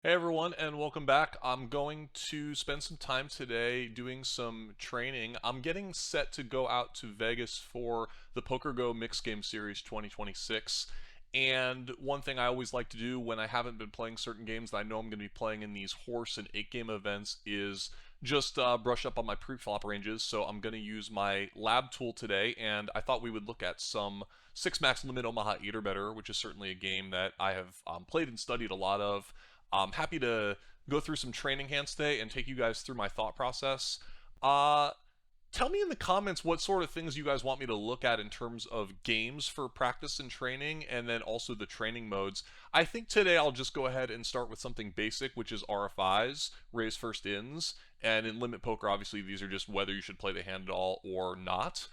Hey everyone, and welcome back. I'm going to spend some time today doing some training. I'm getting set to go out to Vegas for the PokerGO Mixed Game Series 2026. And one thing I always like to do when I haven't been playing certain games that I know I'm going to be playing in these horse and 8 game events is just brush up on my pre-flop ranges. So I'm going to use my lab tool today, and I thought we would look at some 6 max limit Omaha 8 or better, which is certainly a game that I have played and studied a lot of. I'm happy to go through some training hands today and take you guys through my thought process. Uh, Tell me in the comments what sort of things you guys want me to look at in terms of games for practice and training, and then also the training modes. I think today I'll just go ahead and start with something basic, which is RFIs, raise first ins, and in limit poker, obviously these are just whether you should play the hand at all or not.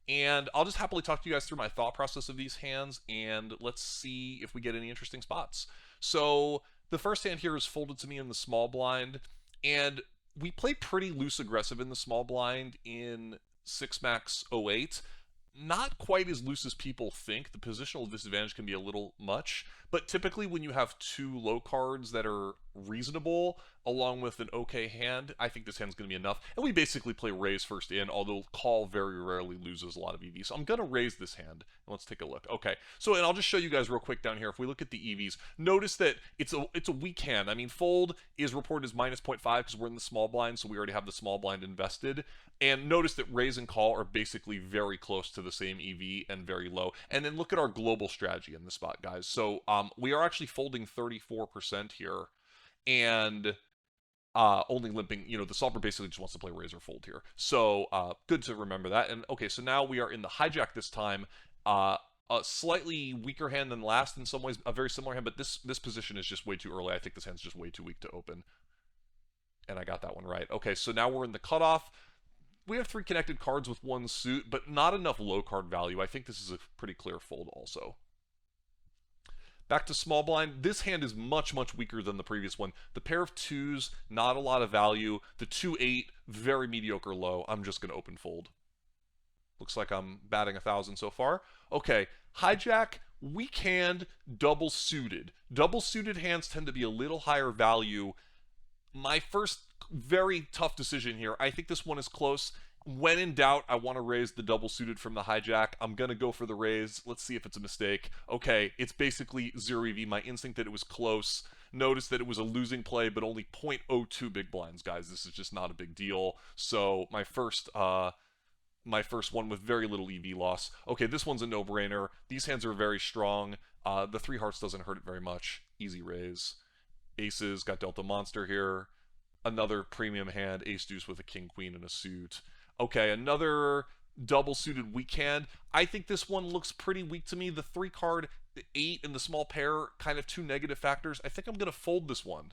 And I'll just happily talk to you guys through my thought process of these hands, and let's see if we get any interesting spots. So the first hand here is folded to me in the small blind, and we play pretty loose aggressive in the small blind in 6 max '08. Not quite as loose as people think. The positional disadvantage can be a little much, but typically when you have two low cards that are reasonable along with an okay hand, I think this hand's going to be enough. And we basically play raise first in, although call very rarely loses a lot of EV. So I'm going to raise this hand. And let's take a look. Okay. So, and I'll just show you guys real quick down here. If we look at the EVs, notice that it's a weak hand. I mean, fold is reported as minus 0.5 because we're in the small blind, so we already have the small blind invested. And notice that raise and call are basically very close to the same EV and very low. And then look at our global strategy in this spot, guys. So we are actually folding 34% here, and only limping. The solver basically just wants to play raise or fold here. So good to remember that. And okay, so now we are in the hijack this time. A slightly weaker hand than last in some ways, a very similar hand, but this position is just way too early. I think this hand's just way too weak to open. And I got that one right. Okay, so now we're in the cutoff. We have 3 connected cards with 1 suit, but not enough low card value. I think this is a pretty clear fold also. Back to small blind. This hand is much, much weaker than the previous one. The pair of 2s, not a lot of value. The 2-8, very mediocre low. I'm just going to open fold. Looks like I'm batting 1,000 so far. Okay, hijack, weak hand, double suited. Double suited hands tend to be a little higher value. My first very tough decision here. I think this one is close. When in doubt, I want to raise the double suited from the hijack. I'm going to go for the raise. Let's see if it's a mistake. Okay, it's basically 0 EV. My instinct that it was close. Notice that it was a losing play, but only 0.02 big blinds, guys. This is just not a big deal. So my first one with very little EV loss. Okay, this one's a no-brainer. These hands are very strong. The 3 hearts doesn't hurt it very much. Easy raise. Aces, got Delta Monster here. Another premium hand, ace deuce with a king queen and a suit. Okay, another double suited weak hand. I think this one looks pretty weak to me. The 3 card, the 8, and the small pair, kind of 2 negative factors. I think I'm going to fold this one.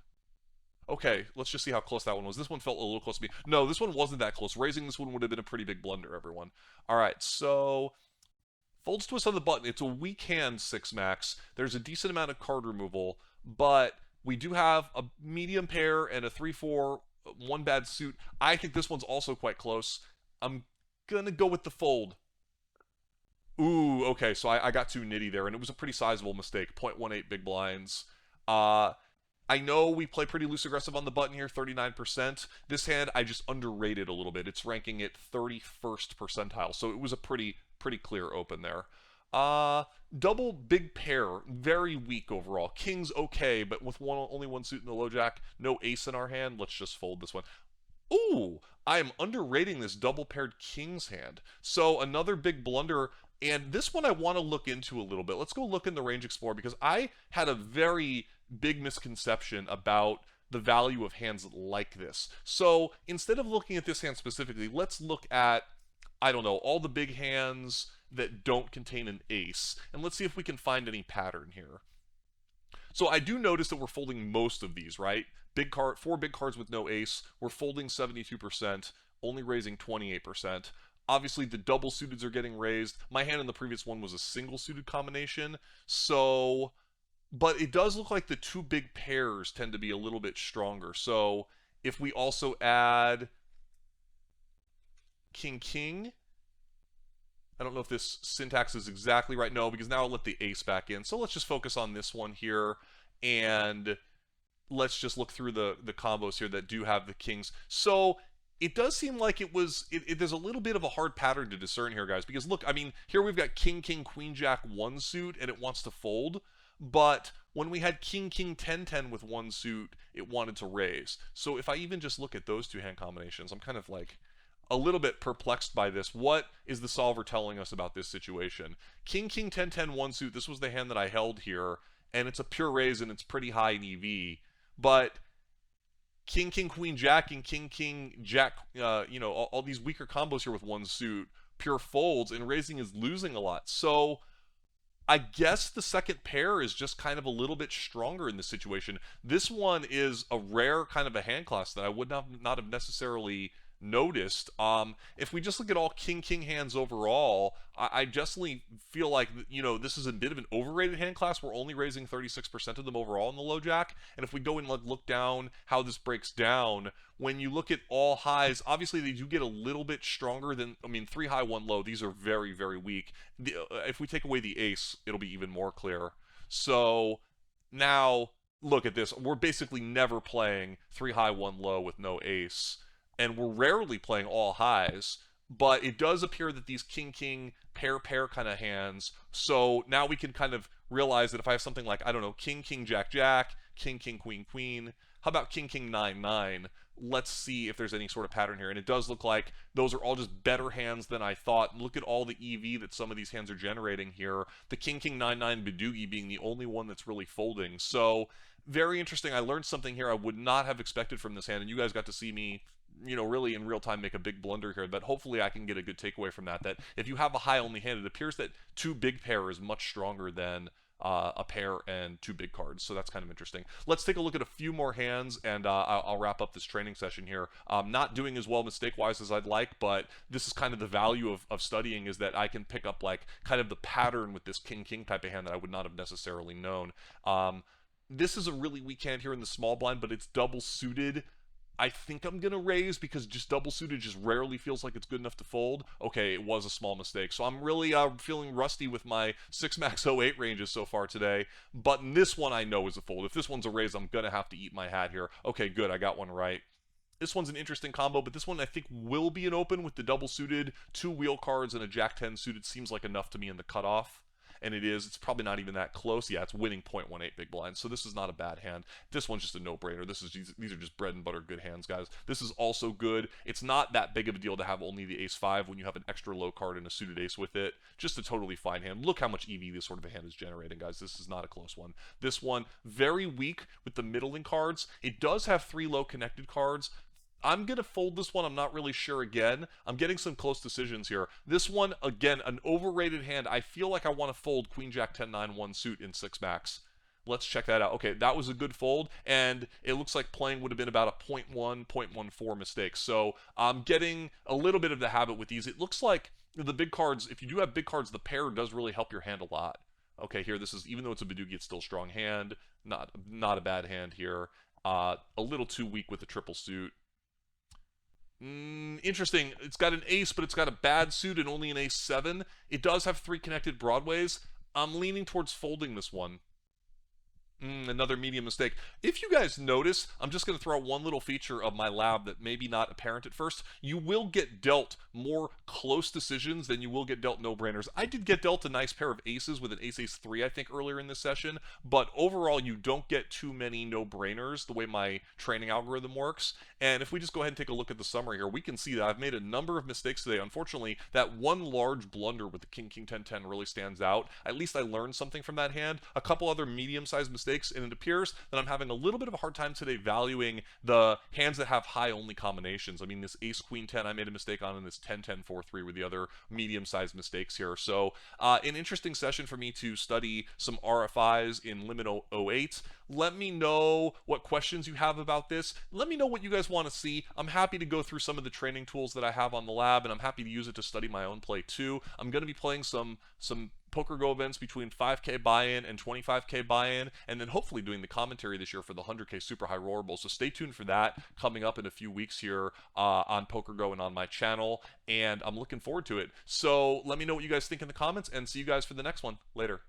Okay, let's just see how close that one was. This one felt a little close to me. No, this one wasn't that close. Raising this one would have been a pretty big blunder, everyone. All right, so folds twist on the button. It's a weak hand, 6 max. There's a decent amount of card removal, but we do have a medium pair and a 3-4, 1 bad suit. I think this one's also quite close. I'm going to go with the fold. Ooh, okay, so I got too nitty there, and it was a pretty sizable mistake. 0.18 big blinds. I know we play pretty loose aggressive on the button here, 39%. This hand I just underrated a little bit. It's ranking at 31st percentile, so it was a pretty clear open there. Double big pair, very weak overall. King's okay, but with only 1 suit in the low jack, no ace in our hand. Let's just fold this one. Ooh, I am underrating this double paired king's hand. So another big blunder, and this one I want to look into a little bit. Let's go look in the Range Explorer because I had a very big misconception about the value of hands like this. So instead of looking at this hand specifically, let's look at, I don't know, all the big hands that don't contain an ace, and let's see if we can find any pattern here. So I do notice that we're folding most of these, right? 4 big cards with no ace. We're folding 72%, only raising 28%. Obviously, the double suiteds are getting raised. My hand in the previous one was a single suited combination, so. But it does look like the 2 big pairs tend to be a little bit stronger. So if we also add King King, I don't know if this syntax is exactly right. No, because now I'll let the ace back in. So let's just focus on this one here. And let's just look through the combos here that do have the kings. So it does seem like there's a little bit of a hard pattern to discern here, guys, because look, I mean, here we've got king king queen jack one suit and it wants to fold, but when we had king king 10 10 with one suit, it wanted to raise. So if I even just look at those two hand combinations, I'm kind of like a little bit perplexed by this. What is the solver telling us about this situation? King king 10 10 one suit, this was the hand that I held here, and it's a pure raise and it's pretty high in EV, but king king queen jack and king king jack, all these weaker combos here with one suit, pure folds, and raising is losing a lot. So I guess the second pair is just kind of a little bit stronger in this situation. This one is a rare kind of a hand class that I would not have necessarily noticed. If we just look at all king hands overall, I definitely feel like, this is a bit of an overrated hand class. We're only raising 36% of them overall in the low jack. And if we go and look down how this breaks down, when you look at all highs, obviously they do get a little bit stronger than, I mean, 3 high, 1 low. These are very, very weak. If we take away the ace, it'll be even more clear. So now look at this. We're basically never playing 3 high, 1 low with no ace, and we're rarely playing all highs, but it does appear that these king pair kind of hands, so now we can kind of realize that if I have something like, I don't know, king jack king queen, how about king 9 9? Let's see if there's any sort of pattern here. And it does look like those are all just better hands than I thought. Look at all the EV that some of these hands are generating here. The king 9 9 Bidoogie being the only one that's really folding. So very interesting. I learned something here I would not have expected from this hand, and you guys got to see me, really in real time make a big blunder here, but hopefully I can get a good takeaway from that if you have a high only hand, it appears that 2 big pair is much stronger than a pair and 2 big cards. So that's kind of interesting. Let's take a look at a few more hands, and I'll wrap up this training session here. Not doing as well mistake-wise as I'd like, but this is kind of the value of studying, is that I can pick up like kind of the pattern with this king type of hand that I would not have necessarily known. This is a really weak hand here in the small blind, but it's double suited. I think I'm going to raise because just double suited just rarely feels like it's good enough to fold. Okay, it was a small mistake. So I'm really feeling rusty with my 6 max 08 ranges so far today. But in this one I know is a fold. If this one's a raise, I'm going to have to eat my hat here. Okay, good. I got one right. This one's an interesting combo, but this one I think will be an open with the double suited, 2 wheel cards, and a jack 10 suited. Seems like enough to me in the cutoff. And it is. It's probably not even that close. Yeah, it's winning 0.18 big blinds. So this is not a bad hand. This one's just a no-brainer. These are just bread and butter good hands, guys. This is also good. It's not that big of a deal to have only the ace-5 when you have an extra low card and a suited ace with it. Just a totally fine hand. Look how much EV this sort of a hand is generating, guys. This is not a close one. This one, very weak with the middling cards. It does have 3 low connected cards. I'm going to fold this one. I'm not really sure again. I'm getting some close decisions here. This one, again, an overrated hand. I feel like I want to fold queen jack 10 9 1 suit in 6 max. Let's check that out. Okay, that was a good fold, and it looks like playing would have been about a 0.1, 0.14 mistake. So I'm getting a little bit of the habit with these. It looks like the big cards, if you do have big cards, the pair does really help your hand a lot. Okay, here, this is, even though it's a Bidoogie, it's still a strong hand. Not a bad hand here. A little too weak with the triple suit. Interesting. It's got an ace, but it's got a bad suit and only an ace-7. It does have 3 connected broadways. I'm leaning towards folding this one. Another medium mistake. If you guys notice, I'm just going to throw out one little feature of my lab that may be not apparent at first. You will get dealt more close decisions than you will get dealt no-brainers. I did get dealt a nice pair of aces with an ace-3, I think, earlier in this session, but overall you don't get too many no-brainers the way my training algorithm works. And if we just go ahead and take a look at the summary here, we can see that I've made a number of mistakes today. Unfortunately, that one large blunder with the king 10 10 really stands out. At least I learned something from that hand. A couple other medium-sized mistakes, and it appears that I'm having a little bit of a hard time today valuing the hands that have high only combinations. I mean, this ace queen 10 I made a mistake on, and this 10 10 4 3 were the other medium-sized mistakes here. So an interesting session for me to study some RFIs in Limit 08. Let me know what questions you have about this. Let me know what you guys want to see. I'm happy to go through some of the training tools that I have on the lab, and I'm happy to use it to study my own play too. I'm going to be playing some PokerGO events between 5K buy-in and 25K buy-in, and then hopefully doing the commentary this year for the 100K Super High Roar Bowl. So stay tuned for that coming up in a few weeks here on PokerGO and on my channel, and I'm looking forward to it. So let me know what you guys think in the comments, and see you guys for the next one. Later.